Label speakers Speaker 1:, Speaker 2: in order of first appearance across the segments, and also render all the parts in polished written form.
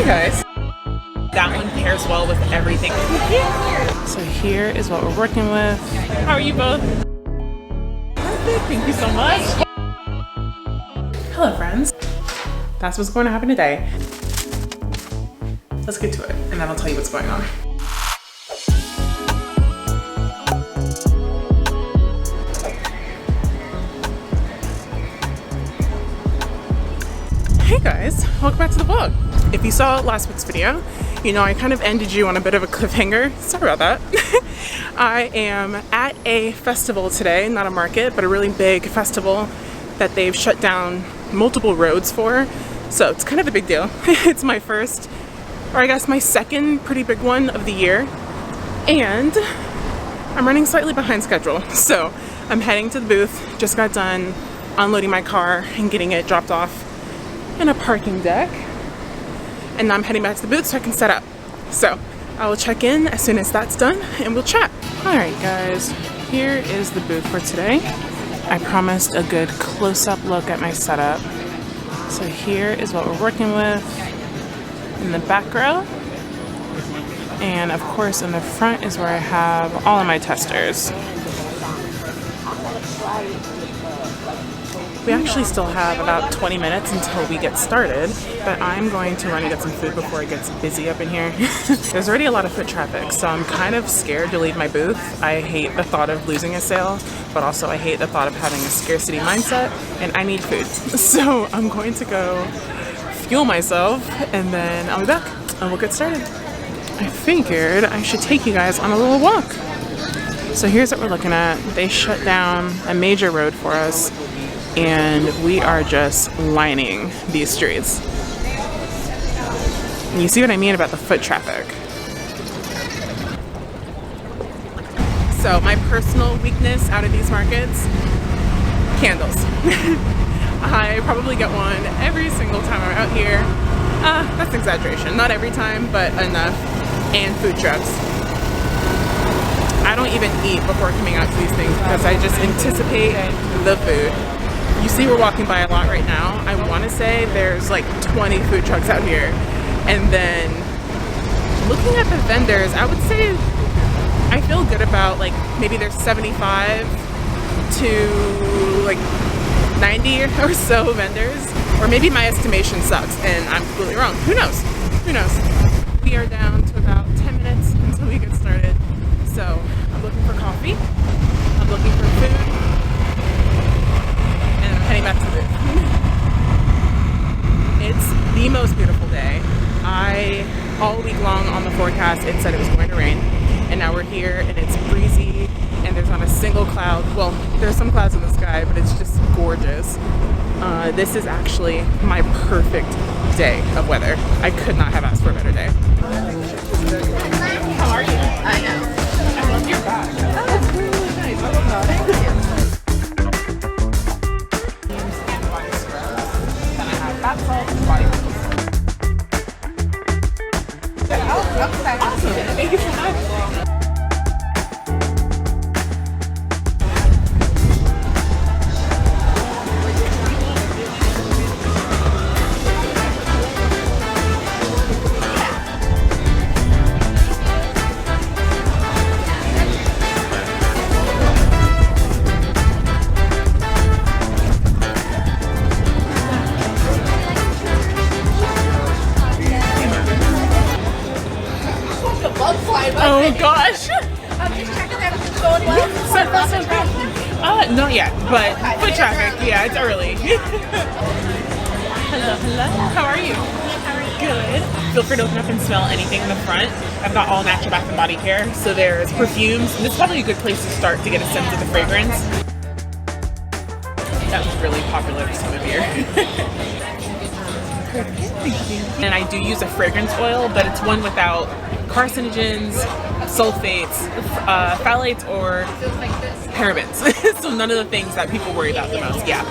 Speaker 1: Hey guys. That one pairs well with everything. So here is what we're working with. How are you both? Perfect, thank you so much. Hello friends. That's what's going to happen today. Let's get to it and then I'll tell you what's going on. Hey guys, welcome back to the vlog. If you saw last week's video, you know I kind of ended you on a bit of a cliffhanger. Sorry about that. I am at a festival today, not a market, but a really big festival that they've shut down multiple roads for. So it's kind of a big deal. It's my first, or I guess my second pretty big one of the year. And I'm running slightly behind schedule. So I'm heading to the booth, just got done unloading my car and getting it dropped off in a parking deck, and now I'm heading back to the booth so I can set up. So I will check in as soon as that's done and we'll chat. Alright guys, here is the booth for today. I promised a good close-up look at my setup. So here is what we're working with in the back row, and of course in the front is where I have all of my testers. We actually still have about 20 minutes until we get started, but I'm going to run and get some food before it gets busy up in here. There's already a lot of foot traffic, so I'm kind of scared to leave my booth. I hate the thought of losing a sale, but also I hate the thought of having a scarcity mindset, and I need food. So I'm going to go fuel myself, and then I'll be back, and we'll get started. I figured I should take you guys on a little walk. So here's what we're looking at. They shut down a major road for us, and we are just lining these streets. And you see what I mean about the foot traffic. So my personal weakness out of these markets, candles. I probably get one every single time I'm out here. That's an exaggeration, not every time, but enough. And food trucks. I don't even eat before coming out to these things because I just anticipate the food. You see we're walking by a lot right now. I want to say there's like 20 food trucks out here. And then looking at the vendors, I would say I feel good about like maybe there's 75 to like 90 or so vendors. Or maybe my estimation sucks and I'm completely wrong. Who knows? Who knows? We are down to about 10 minutes until we get started. So I'm looking for coffee. I'm looking for food. Heading back to the booth. It's the most beautiful day. All week long on the forecast it said it was going to rain, and now we're here and it's breezy and there's not a single cloud. Well, there's some clouds in the sky, but it's just gorgeous. This is actually my perfect day of weather. I could not have asked for a better day. How are you? I know. I love your bag. Oh, that's really, really nice. I love that. Thank you. Bath salts and body oils. Okay. Awesome. Thank you so much. Oh gosh!
Speaker 2: I'm just checking that it's going well.
Speaker 1: Not yet, but foot traffic, yeah, it's early. Hello, hello. How are you? Good. Feel free to open up and smell anything in the front. I've got all natural bath and body care, so there's perfumes. And this is probably a good place to start to get a sense of the fragrance. That was really popular this time of year. And I do use a fragrance oil, but it's one without carcinogens, sulfates, phthalates, or parabens. So none of the things that people worry about the most. Yeah.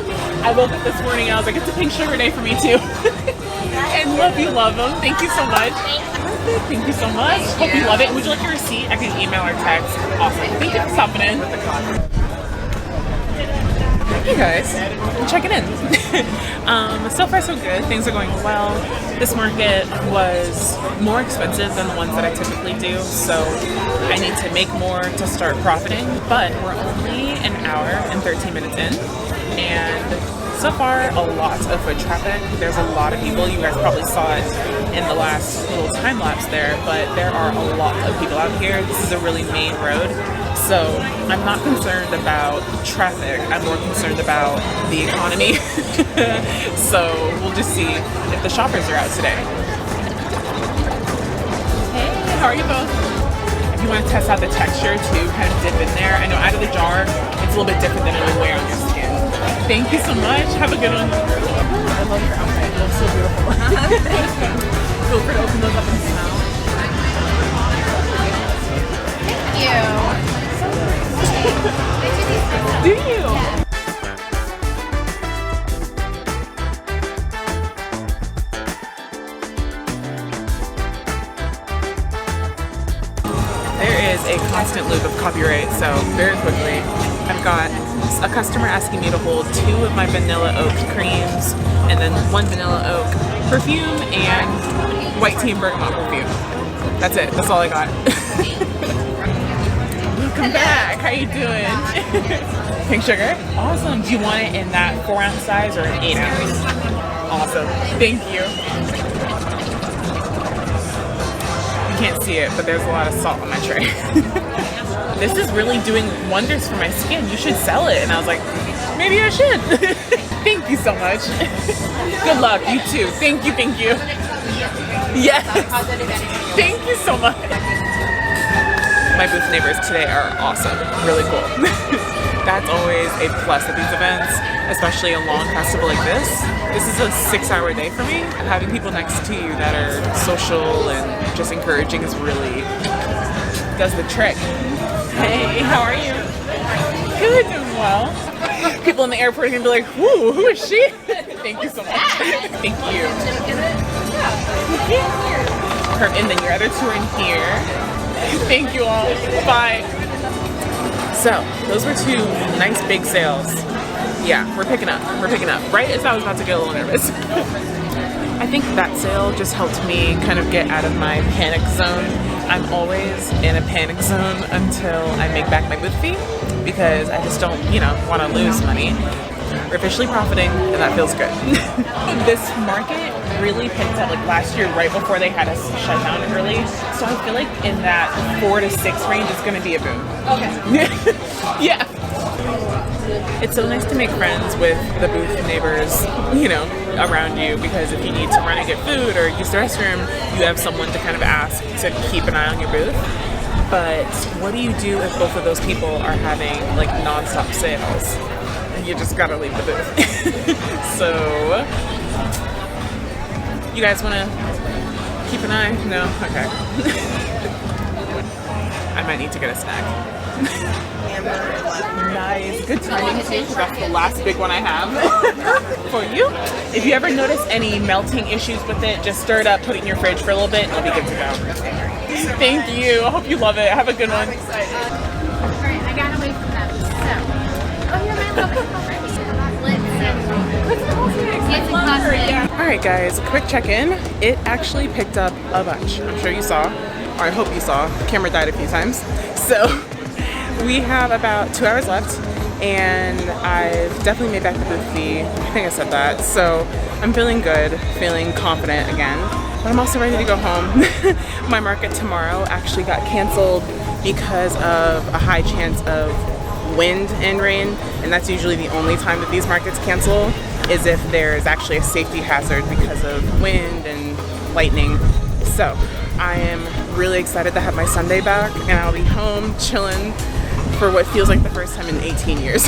Speaker 1: I woke up this morning and I was like, it's a pink sugar day for me too. And love them. Thank you so much. Perfect. Thank you so much. Hope you love it. Would you like a receipt? I can email or text. Awesome. Thank you for stopping in. Hey guys, I'm checking in. So far so good. Things are going well. This market was more expensive than the ones that I typically do, so I need to make more to start profiting, but we're only an hour and 13 minutes in, and so far a lot of foot traffic. There's a lot of people. You guys probably saw it in the last little time lapse there, but there are a lot of people out here. This is a really main road. So I'm not concerned about traffic, I'm more concerned about the economy. So we'll just see if the shoppers are out today. Hey, how are you both? If you want to test out the texture too, kind of dip in there. I know out of the jar, it's a little bit different than it would wear on your skin. Thank you so much. Have a good one. I love your outfit. It looks so beautiful. Feel free to open those up and smell.
Speaker 2: Thank you.
Speaker 1: Do you? There is a constant loop of copyright, so very quickly, I've got a customer asking me to hold 2 of my vanilla oak creams, and then 1 vanilla oak perfume, and white tea and bergamot perfume. That's it, that's all I got. Welcome back. How you doing? Pink sugar? Awesome. Do you want it in that 4-ounce size or an 8-ounce? Awesome. Thank you. You can't see it, but there's a lot of salt on my tray. This is really doing wonders for my skin. You should sell it. And I was like, maybe I should. Thank you so much. Good luck. You too. Thank you. Thank you. Yes. Thank you so much. My booth neighbors today are awesome, really cool. That's always a plus at these events, especially a long festival like this. This is a 6-hour day for me. Having people next to you that are social and just encouraging is really, does the trick. Hey, how are you? Good, doing well. People in the airport are gonna be like, whoo, who is she? Thank you so much. Thank you. And then your other 2 are in here. Thank you all. Bye. So, those were 2 nice big sales. Yeah, we're picking up. We're picking up. Right as I was about to get a little nervous. I think that sale just helped me kind of get out of my panic zone. I'm always in a panic zone until I make back my booth fee because I just don't, want to lose money. We're officially profiting, and that feels good. This market really picked up like last year right before they had us shut down early. So I feel like in that 4 to 6 range is going to be a boom. Okay. Yeah. It's so nice to make friends with the booth neighbors, around you, because if you need to run and get food or use the restroom, you have someone to kind of ask to keep an eye on your booth. But what do you do if both of those people are having like non-stop sales? You just gotta leave the booth. So, you guys wanna keep an eye? No? Okay. I might need to get a snack. Nice. Good timing too, because that's the last big one I have for you. If you ever notice any melting issues with it, just stir it up, put it in your fridge for a little bit, and it'll be good to go. Thank you. I hope you love it. Have a good one.
Speaker 2: Alright, I got away from that. So, oh, you're
Speaker 1: Alright guys, a quick check-in. It actually picked up a bunch. I'm sure you saw, or I hope you saw. The camera died a few times. So we have about 2 hours left, and I've definitely made back the booth fee. I think I said that. So I'm feeling good, feeling confident again. But I'm also ready to go home. My market tomorrow actually got canceled because of a high chance of wind and rain, and that's usually the only time that these markets cancel, is if there's actually a safety hazard because of wind and lightning. So I am really excited to have my Sunday back, and I'll be home chilling for what feels like the first time in 18 years.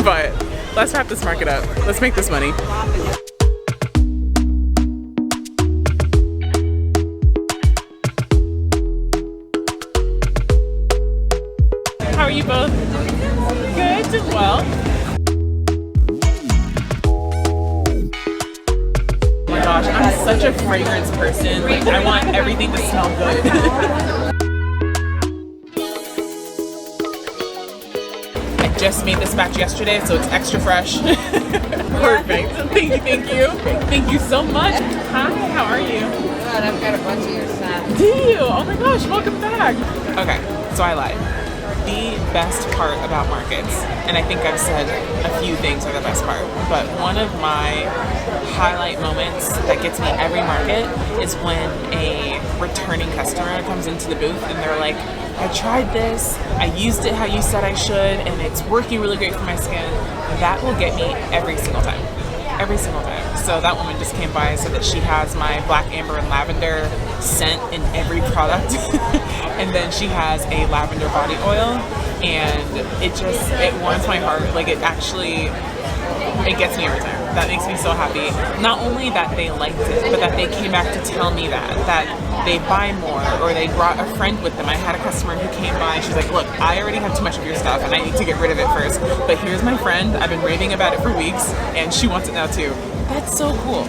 Speaker 1: But let's wrap this market up. Let's make this money. How are you both? Good, doing well. Oh my gosh, I'm such a fragrance person. Like, I want everything to smell good. just made this batch yesterday, so it's extra fresh. Perfect. Thank you. Thank you so much. Hi, how are you?
Speaker 2: Good, I've got a bunch of your stuff.
Speaker 1: Do you? Oh my gosh, welcome back. Okay, so I lied. The best part about markets, and I think I've said a few things are the best part, but one of my highlight moments that gets me every market is when a returning customer comes into the booth and they're like, I tried this, I used it how you said I should, and it's working really great for my skin. That will get me every single time. Every single time. So that woman just came by and said that she has my black amber and lavender scent in every product. And then she has a lavender body oil, and it warms my heart. Like, it gets me every time. That makes me so happy. Not only that they liked it, but that they came back to tell me that they buy more, or they brought a friend with them. I had a customer who came by and she's like, look, I already have too much of your stuff and I need to get rid of it first, but here's my friend, I've been raving about it for weeks and she wants it now too. That's so cool.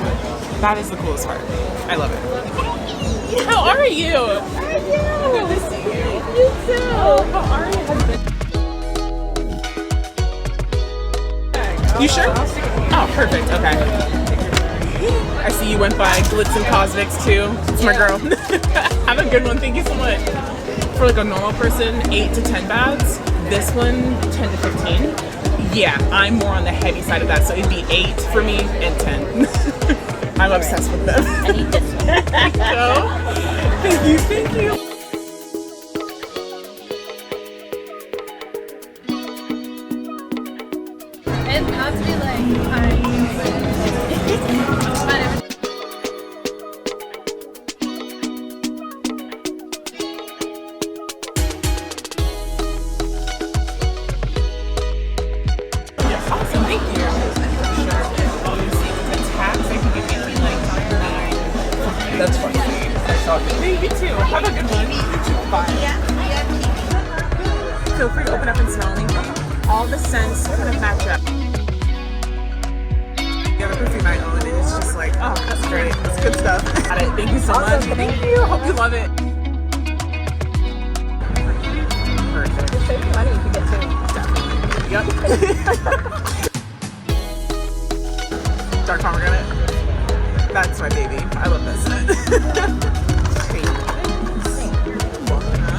Speaker 1: That is the coolest part. I love it. How are you? Good to see you. You too. Oh, how are you? You sure? Oh, perfect. Okay. I see you went by Glitz and Cosmetics too. It's my girl. Have a good one. Thank you so much. For like a normal person, 8 to 10 baths. This one, 10 to 15. Yeah, I'm more on the heavy side of that, so it'd be 8 for me and 10. I'm obsessed with them.
Speaker 2: I need this one.
Speaker 1: So, thank you.
Speaker 2: It's not to be like,
Speaker 1: Awesome, thank you. Sure. Oh, you see, the tax, I can give you like 9. That's funny. I saw it. Maybe too. Have a good one. Bye. Feel free to open up and smell anything. All the scents kind of match up. The other perfume I own, and it's just like, oh, that's great. That's good stuff. Got it. Thank you so much. Thank you. Hope you love it. Perfect.
Speaker 2: just save money if you get two.
Speaker 1: Yep. Dark pomegranate. That's my baby. I love this.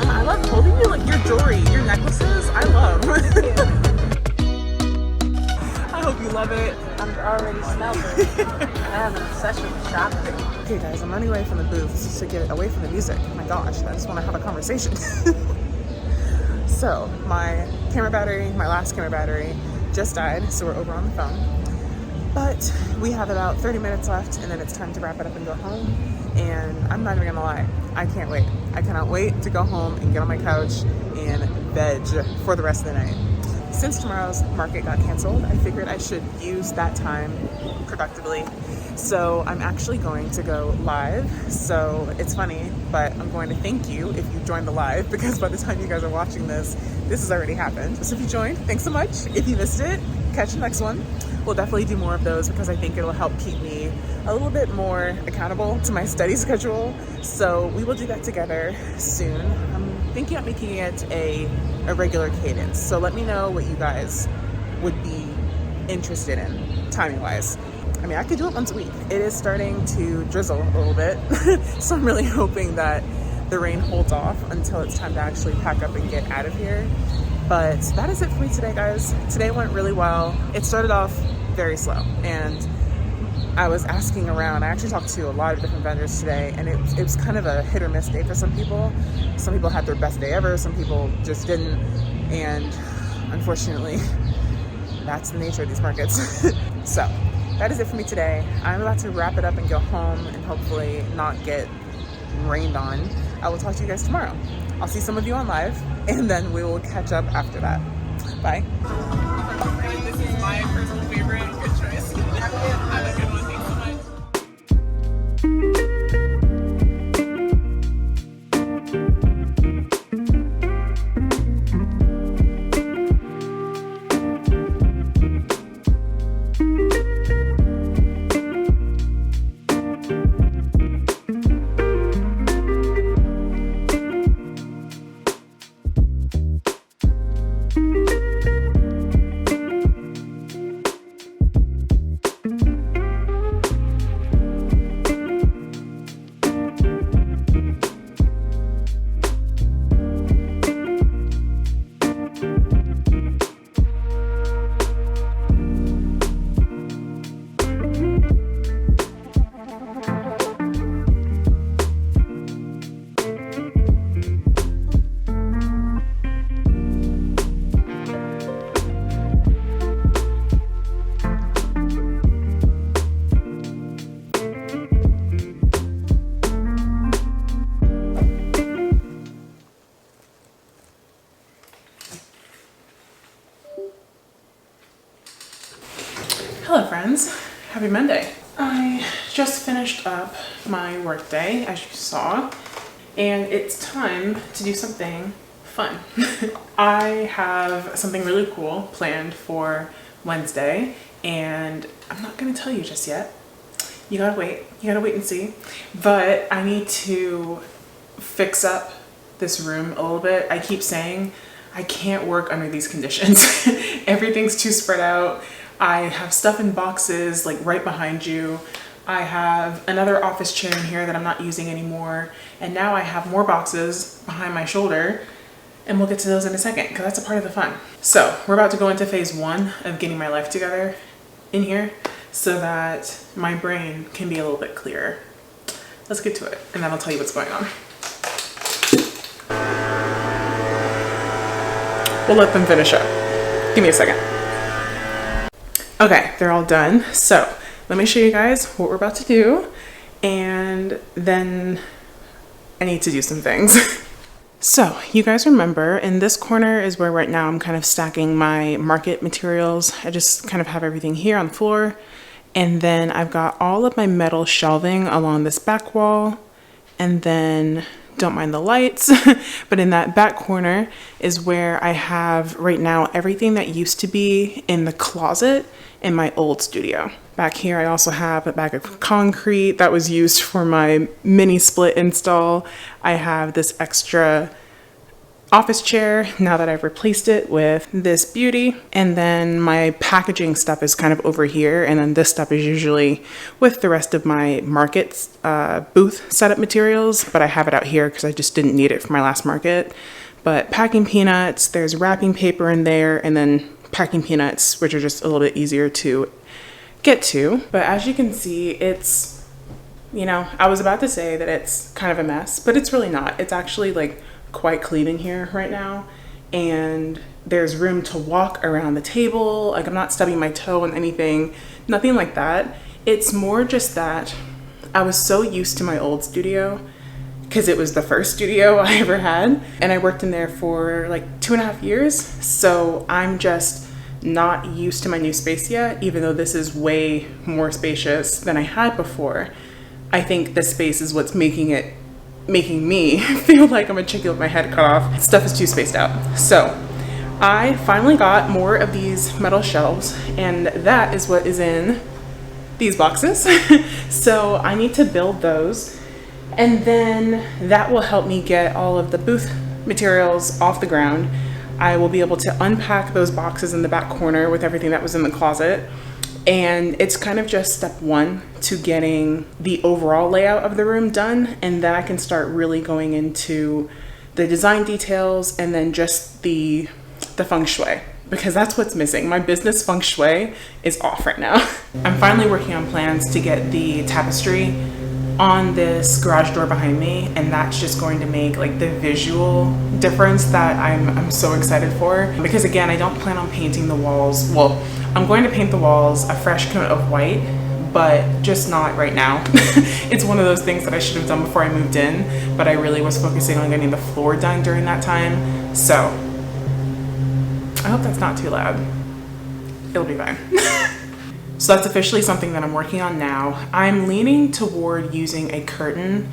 Speaker 1: I love holding you like your jewelry, your necklaces. I love. I hope you love it.
Speaker 2: I'm already smelling it. I have an obsession with shopping.
Speaker 1: Okay guys, I'm running away from the booth to get away from the music. Oh my gosh, I just want to have a conversation. So my last camera battery just died, so we're over on the phone. But we have about 30 minutes left and then it's time to wrap it up and go home. And I'm not even gonna lie, I can't wait. I cannot wait to go home and get on my couch and veg for the rest of the night. Since tomorrow's market got canceled, I figured I should use that time productively. So I'm actually going to go live. So it's funny, but I'm going to thank you if you joined the live, because by the time you guys are watching this, this has already happened. So if you joined, thanks so much. If you missed it, catch the next one. We'll definitely do more of those because I think it'll help keep me a little bit more accountable to my study schedule. So we will do that together soon. I'm thinking of making it a regular cadence. So let me know what you guys would be interested in, timing-wise. I mean, I could do it once a week. It is starting to drizzle a little bit, so I'm really hoping that the rain holds off until it's time to actually pack up and get out of here. But that is it for me today, guys. Today went really well. It started off very slow, and I was asking around. I actually talked to a lot of different vendors today, and it was kind of a hit or miss day for some people. Some people had their best day ever, some people just didn't, and unfortunately, that's the nature of these markets. So that is it for me today. I'm about to wrap it up and go home and hopefully not get rained on. I will talk to you guys tomorrow. I'll see some of you on live, and then we will catch up after that. Bye. This is my personal favorite. Good choice. Have a good one. Thanks so much. Happy Monday. I just finished up my workday, as you saw, and it's time to do something fun. I have something really cool planned for Wednesday, and I'm not gonna tell you just yet. You gotta wait and see. But I need to fix up this room a little bit. I keep saying I can't work under these conditions. Everything's too spread out. I have stuff in boxes like right behind you. I have another office chair in here that I'm not using anymore. And now I have more boxes behind my shoulder, and we'll get to those in a second because that's a part of the fun. So we're about to go into phase one of getting my life together in here so that my brain can be a little bit clearer. Let's get to it, and then I'll tell you what's going on. We'll let them finish up. Give me a second. Okay, they're all done. So let me show you guys what we're about to do, and then I need to do some things. So you guys remember in this corner is where right now I'm kind of stacking my market materials. I just kind of have everything here on the floor, and then I've got all of my metal shelving along this back wall, and then don't mind the lights, but in that back corner is where I have right now everything that used to be in the closet in my old studio. Back here I also have a bag of concrete that was used for my mini split install. I have this extra office chair now that I've replaced it with this beauty, and then my packaging stuff is kind of over here, and then this stuff is usually with the rest of my market booth setup materials, but I have it out here because I just didn't need it for my last market. But packing peanuts, there's wrapping paper in there, and then packing peanuts, which are just a little bit easier to get to. But as you can see, it's, you know, I was about to say that it's kind of a mess, but it's really not. It's actually like quite clean in here right now, and there's room to walk around the table. Like, I'm not stubbing my toe on anything, nothing like that. It's more just that I was so used to my old studio because it was the first studio I ever had, and I worked in there for like 2.5 years. So I'm just not used to my new space yet, even though this is way more spacious than I had before. I think this space is what's making me feel like I'm a chicken with my head cut off. Stuff is too spaced out. So I finally got more of these metal shelves, and that is what is in these boxes. So I need to build those, and then that will help me get all of the booth materials off the ground. I will be able to unpack those boxes in the back corner with everything that was in the closet. And it's kind of just step one to getting the overall layout of the room done, and then I can start really going into the design details and then just the feng shui, because that's what's missing. My business feng shui is off right now. I'm finally working on plans to get the tapestry on this garage door behind me, and that's just going to make like the visual difference that I'm so excited for. Because again, I don't plan on painting the walls. Well, I'm going to paint the walls a fresh coat of white, but just not right now. It's one of those things that I should have done before I moved in, but I really was focusing on getting the floor done during that time. So I hope that's not too loud. It'll be fine. So that's officially something that I'm working on now. I'm leaning toward using a curtain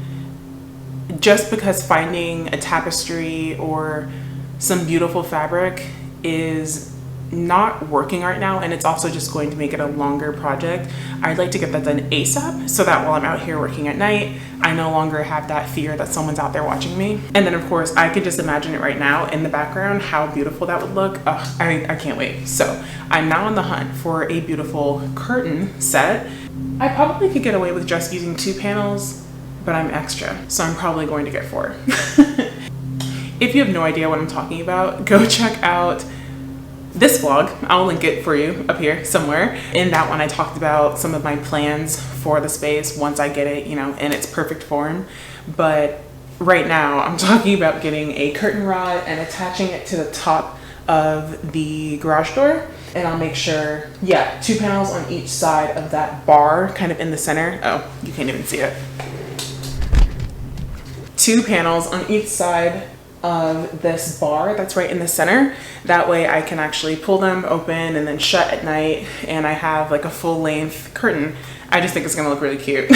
Speaker 1: just because finding a tapestry or some beautiful fabric is not working right now, and it's also just going to make it a longer project. I'd like to get that done ASAP so that while I'm out here working at night, I no longer have that fear that someone's out there watching me. And then of course, I could just imagine it right now in the background, how beautiful that would look. Ugh, I can't wait. So I'm now on the hunt for a beautiful curtain set. I probably could get away with just using 2 panels, but I'm extra, so I'm probably going to get 4. If you have no idea what I'm talking about, go check out this vlog. I'll link it for you up here somewhere. In that one, I talked about some of my plans for the space once I get it, you know, in its perfect form. But right now, I'm talking about getting a curtain rod and attaching it to the top of the garage door. And I'll make sure, yeah, 2 panels on each side of that bar, kind of in the center. Oh, you can't even see it. 2 panels on each side of this bar that's right in the center. That way I can actually pull them open and then shut at night, and I have like a full length curtain. I just think it's gonna look really cute.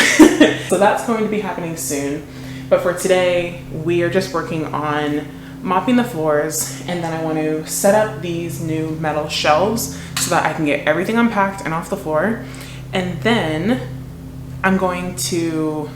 Speaker 1: So that's going to be happening soon. But for today, we are just working on mopping the floors, and then I want to set up these new metal shelves so that I can get everything unpacked and off the floor. And then I'm going to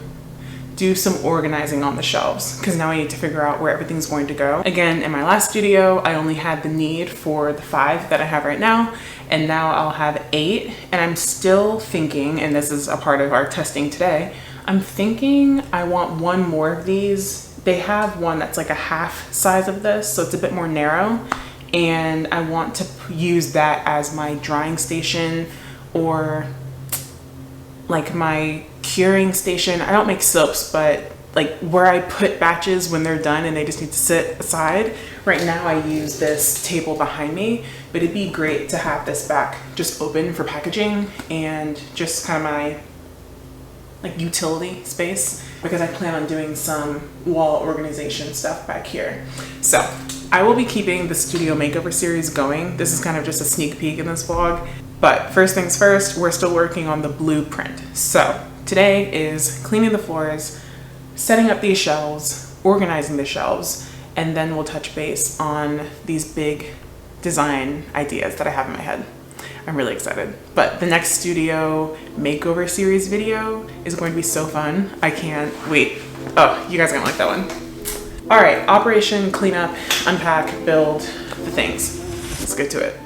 Speaker 1: do some organizing on the shelves because now I need to figure out where everything's going to go. Again, in my last studio, I only had the need for the 5 that I have right now, and now I'll have 8. And I'm still thinking, and this is a part of our testing today, I'm thinking I want one more of these. They have one that's like a half size of this, so it's a bit more narrow, and I want to use that as my drying station or like my curing station. I don't make soaps, but like where I put batches when they're done and they just need to sit aside. Right now I use this table behind me, but it'd be great to have this back just open for packaging and just kind of my like utility space, because I plan on doing some wall organization stuff back here. So I will be keeping the studio makeover series going. This is kind of just a sneak peek in this vlog. But first things first, we're still working on the blueprint. So today is cleaning the floors, setting up these shelves, organizing the shelves, and then we'll touch base on these big design ideas that I have in my head. I'm really excited. But the next studio makeover series video is going to be so fun. I can't wait. Oh, you guys are gonna like that one. All right, operation, cleanup, unpack, build, the things. Let's get to it.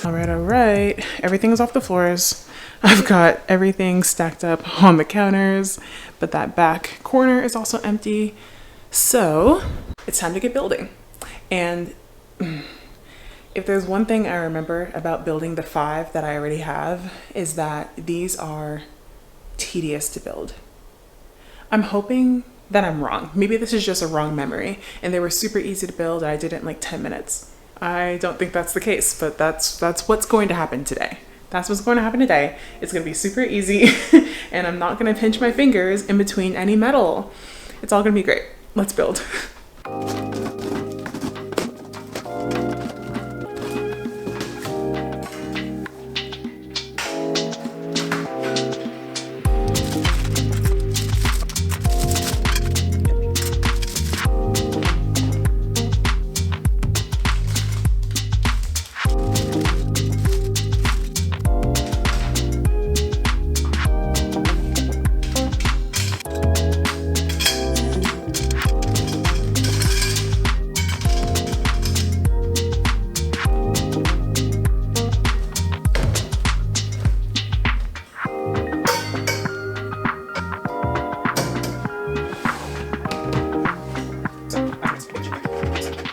Speaker 1: All right, everything is off the floors. I've got everything stacked up on the counters, but that back corner is also empty. So it's time to get building. And if there's one thing I remember about building the 5 that I already have, is that these are tedious to build. I'm hoping that I'm wrong. Maybe this is just a wrong memory and they were super easy to build and I did it in like 10 minutes. I don't think that's the case, but that's what's going to happen today. That's what's going to happen today. It's going to be super easy and I'm not going to pinch my fingers in between any metal. It's all going to be great. Let's build.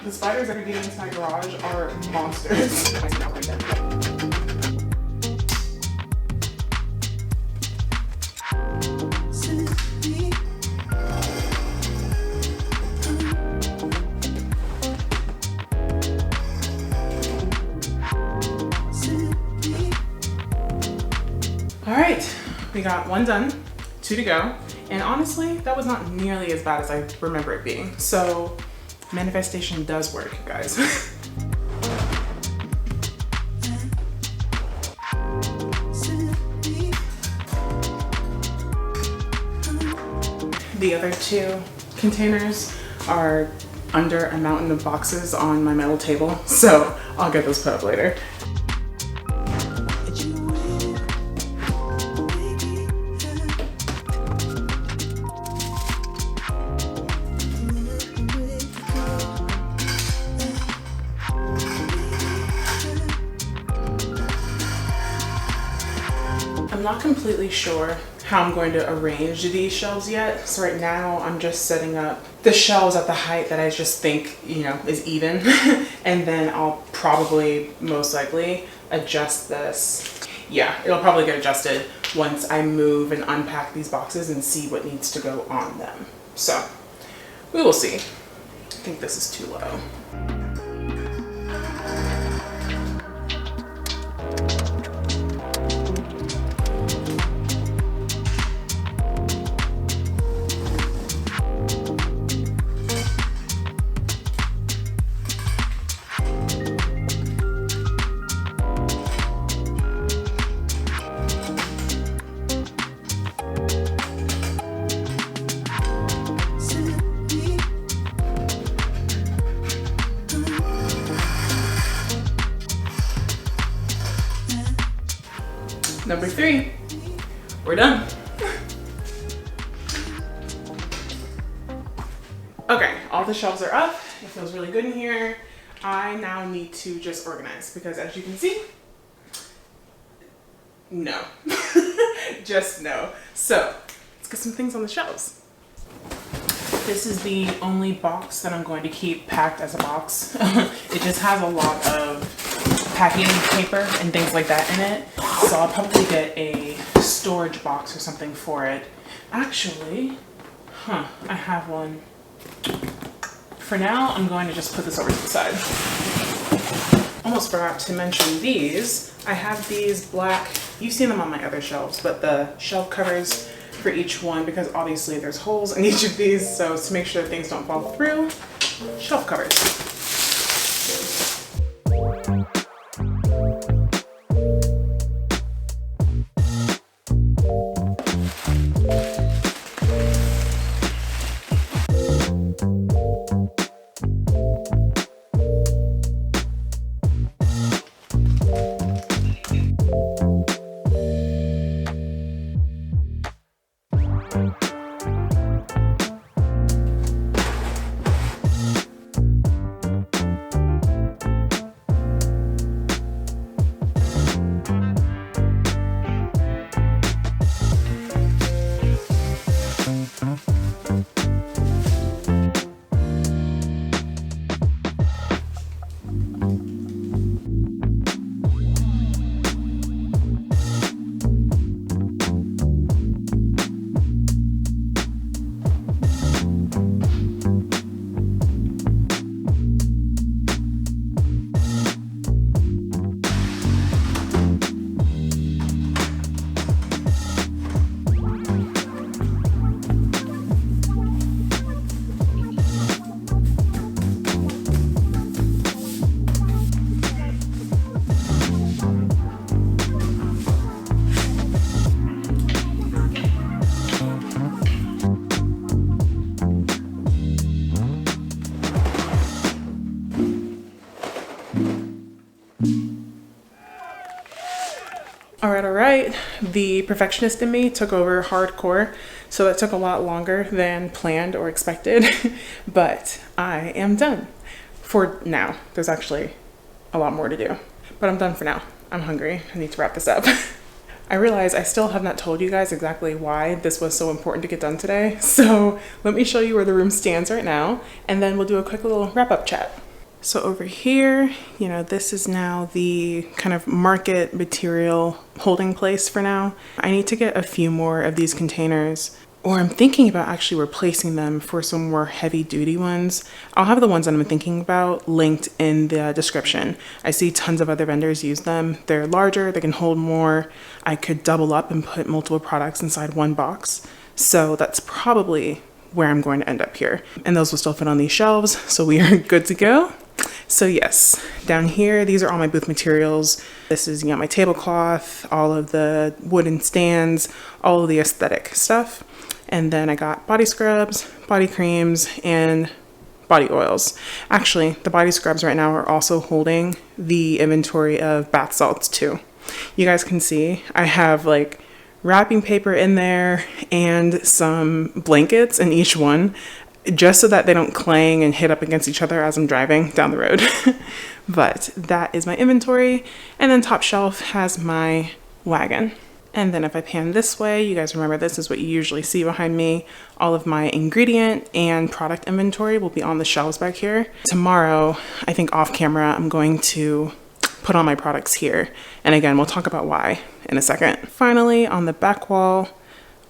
Speaker 1: The spiders that are getting into my garage are monsters. All right, we got 1 done, 2 to go. And honestly, that was not nearly as bad as I remember it being. So manifestation does work, guys. The other 2 containers are under a mountain of boxes on my metal table, so I'll get those put up later. I'm not completely sure how I'm going to arrange these shelves yet. So right now I'm just setting up the shelves at the height that I just think, you know, is even. And then I'll probably most likely adjust this. Yeah, it'll probably get adjusted once I move and unpack these boxes and see what needs to go on them. So we will see. I think this is too low. Number 3, we're done. Okay, all the shelves are up. It feels really good in here. I now need to just organize because as you can see, no, just no. So let's get some things on the shelves. This is the only box that I'm going to keep packed as a box. It just has a lot of packing paper and things like that in it. So I'll probably get a storage box or something for it. Actually, I have one. For now, I'm going to just put this over to the side. Almost forgot to mention these. I have these black, you've seen them on my other shelves, but the shelf covers for each one, because obviously there's holes in each of these, so to make sure that things don't fall through, shelf covers. All right. The perfectionist in me took over hardcore, so that took a lot longer than planned or expected, but I am done for now. There's actually a lot more to do, but I'm done for now. I'm hungry. I need to wrap this up. I realize I still have not told you guys exactly why this was so important to get done today, so let me show you where the room stands right now, and then we'll do a quick little wrap-up chat. So over here, you know, this is now the kind of market material holding place for now. I need to get a few more of these containers, or I'm thinking about actually replacing them for some more heavy duty ones. I'll have the ones that I'm thinking about linked in the description. I see tons of other vendors use them. They're larger, they can hold more. I could double up and put multiple products inside one box. So that's probably where I'm going to end up here. And those will still fit on these shelves, so we are good to go. So yes, down here, these are all my booth materials. This is, you know, my tablecloth, all of the wooden stands, all of the aesthetic stuff. And then I got body scrubs, body creams, and body oils. Actually, the body scrubs right now are also holding the inventory of bath salts too. You guys can see I have like wrapping paper in there and some blankets in each one, just so that they don't clang and hit up against each other as I'm driving down the road. But that is my inventory. And then top shelf has my wagon. And then if I pan this way, you guys remember this is what you usually see behind me. All of my ingredient and product inventory will be on the shelves back here. Tomorrow, I think off camera, I'm going to put on my products here. And again, we'll talk about why in a second. Finally, on the back wall,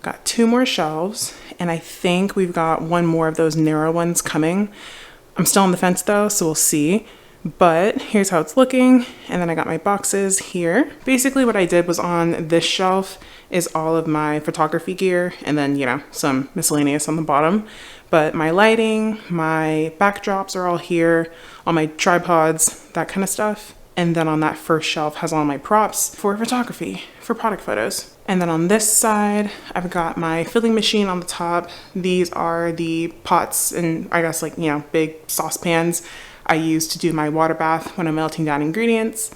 Speaker 1: got 2 more shelves, and I think we've got 1 more of those narrow ones coming. I'm still on the fence though, so we'll see. But here's how it's looking. And then I got my boxes here. Basically what I did was on this shelf is all of my photography gear and then, you know, some miscellaneous on the bottom. But my lighting, my backdrops are all here, all my tripods, that kind of stuff. And then on that first shelf has all my props for photography, for product photos. And then on this side, I've got my filling machine on the top. These are the pots and I guess like, you know, big saucepans I use to do my water bath when I'm melting down ingredients.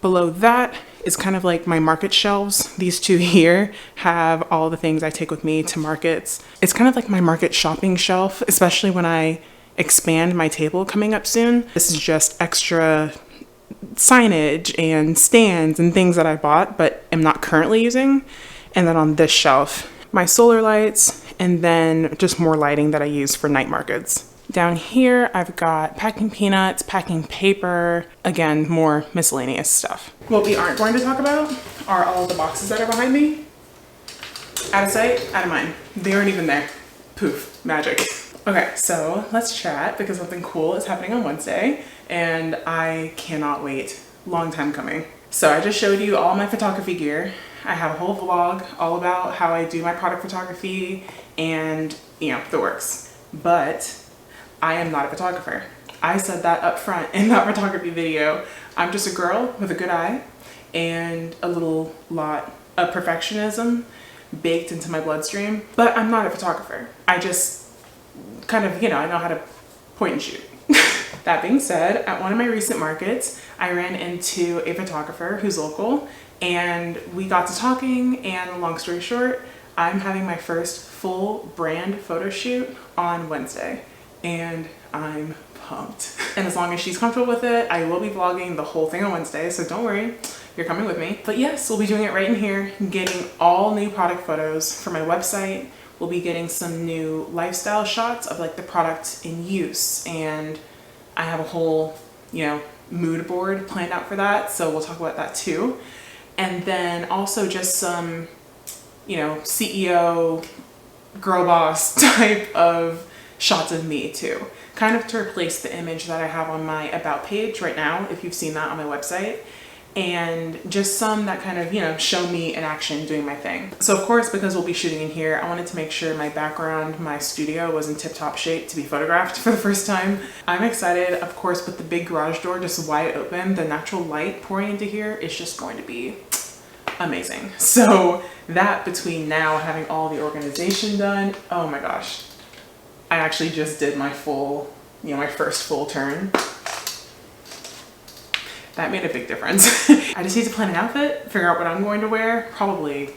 Speaker 1: Below that is kind of like my market shelves. These 2 here have all the things I take with me to markets. It's kind of like my market shopping shelf, especially when I expand my table coming up soon. This is just extra signage and stands and things that I bought but am not currently using. And then on this shelf, my solar lights and then just more lighting that I use for night markets. Down here, I've got packing peanuts, packing paper, again, more miscellaneous stuff. What we aren't going to talk about are all the boxes that are behind me. Out of sight, out of mind. They aren't even there. Poof, magic. Okay, so let's chat because something cool is happening on Wednesday and I cannot wait. Long time coming. So I just showed you all my photography gear. I have a whole vlog all about how I do my product photography and, you know, the works. But I am not a photographer. I said that up front in that photography video. I'm just a girl with a good eye and a little lot of perfectionism baked into my bloodstream, but I'm not a photographer. I just kind of, you know, I know how to point and shoot. That being said, at one of my recent markets, I ran into a photographer who's local and we got to talking, and long story short, I'm having my first full brand photo shoot on Wednesday. And I'm pumped. And as long as she's comfortable with it, I will be vlogging the whole thing on Wednesday, so don't worry, you're coming with me. But yes, we'll be doing it right in here, getting all new product photos for my website. We'll be getting some new lifestyle shots of like the product in use, and I have a whole, you know, mood board planned out for that, so we'll talk about that too. And then also just some, you know, CEO, girl boss type of shots of me too, kind of to replace the image that I have on my about page right now, if you've seen that on my website, and just some that kind of, you know, show me in action doing my thing. So of course, because we'll be shooting in here, I wanted to make sure my background, my studio was in tip-top shape to be photographed for the first time. I'm excited, of course, with the big garage door just wide open, the natural light pouring into here is just going to be amazing. So that between now having all the organization done, oh my gosh. I actually just did my full, you know, my first full turn. That made a big difference. I just need to plan an outfit, figure out what I'm going to wear. Probably,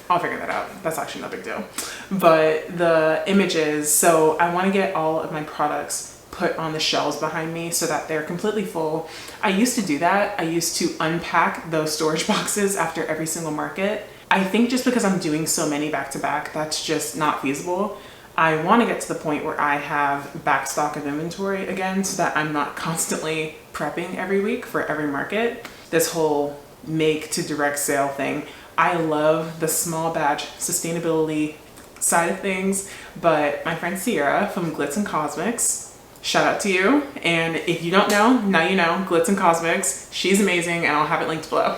Speaker 1: I'll figure that out. That's actually no big deal. But the images, so I want to get all of my products put on the shelves behind me so that they're completely full. I used to do that. I used to unpack those storage boxes after every single market. I think just because I'm doing so many back to back, that's just not feasible. I want to get to the point where I have back stock of inventory again so that I'm not constantly prepping every week for every market. This whole make to direct sale thing. I love the small batch sustainability side of things, but my friend Sierra from Glitz and Cosmics, shout out to you. And if you don't know, now you know, Glitz and Cosmics, she's amazing and I'll have it linked below.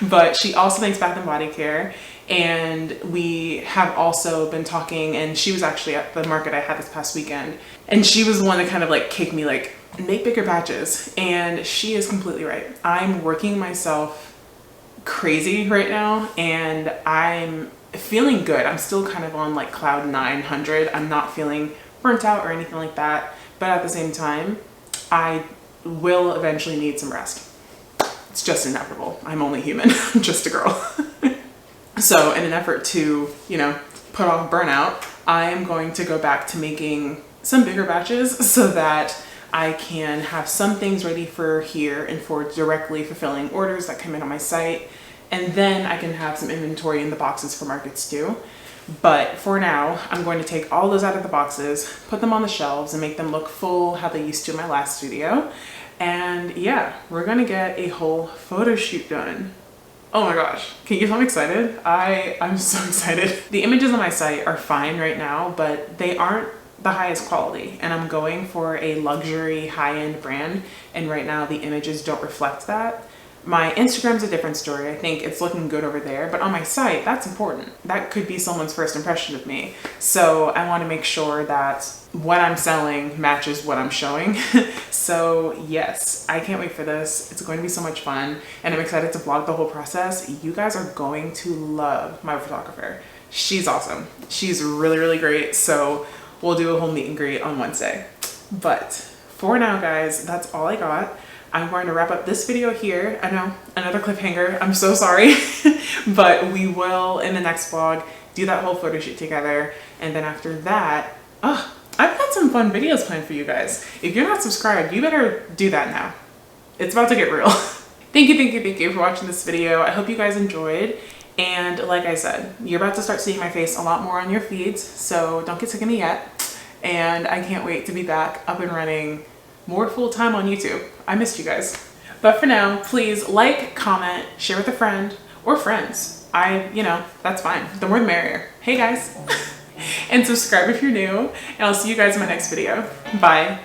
Speaker 1: But she also makes bath and body care. And we have also been talking, and she was actually at the market I had this past weekend, and she was the one that kind of like kicked me like, make bigger batches. And she is completely right. I'm working myself crazy right now and I'm feeling good. I'm still kind of on like cloud 900. I'm not feeling burnt out or anything like that. But at the same time, I will eventually need some rest. It's just inevitable. I'm only human. I'm just a girl. So in an effort to, you know, put off burnout, I am going to go back to making some bigger batches so that I can have some things ready for here and for directly fulfilling orders that come in on my site. and then I can have some inventory in the boxes for markets too. But for now, I'm going to take all those out of the boxes, put them on the shelves, and make them look full how they used to in my last studio. And yeah, we're gonna get a whole photo shoot done. Oh my gosh, can you tell I'm excited? I'm so excited. The images on my site are fine right now, but they aren't the highest quality, and I'm going for a luxury high-end brand, and right now the images don't reflect that. My Instagram's a different story. I think it's looking good over there, but on my site, that's important. That could be someone's first impression of me. So I want to make sure that what I'm selling matches what I'm showing. So yes, I can't wait for this. It's going to be so much fun, and I'm excited to vlog the whole process. You guys are going to love my photographer. She's awesome. She's really, really great. So we'll do a whole meet and greet on Wednesday. But for now, guys, that's all I got. I'm going to wrap up this video here. I know, another cliffhanger. I'm so sorry. But we will, in the next vlog, do that whole photo shoot together. And then after that, I've got some fun videos planned for you guys. If you're not subscribed, you better do that now. It's about to get real. Thank you for watching this video. I hope you guys enjoyed. And like I said, you're about to start seeing my face a lot more on your feeds, so don't get sick of me yet. And I can't wait to be back up and running more full-time on YouTube. I missed you guys. But for now, please like, comment, share with a friend or friends. That's fine. The more the merrier. Hey guys. And subscribe if you're new, and I'll see you guys in my next video. Bye.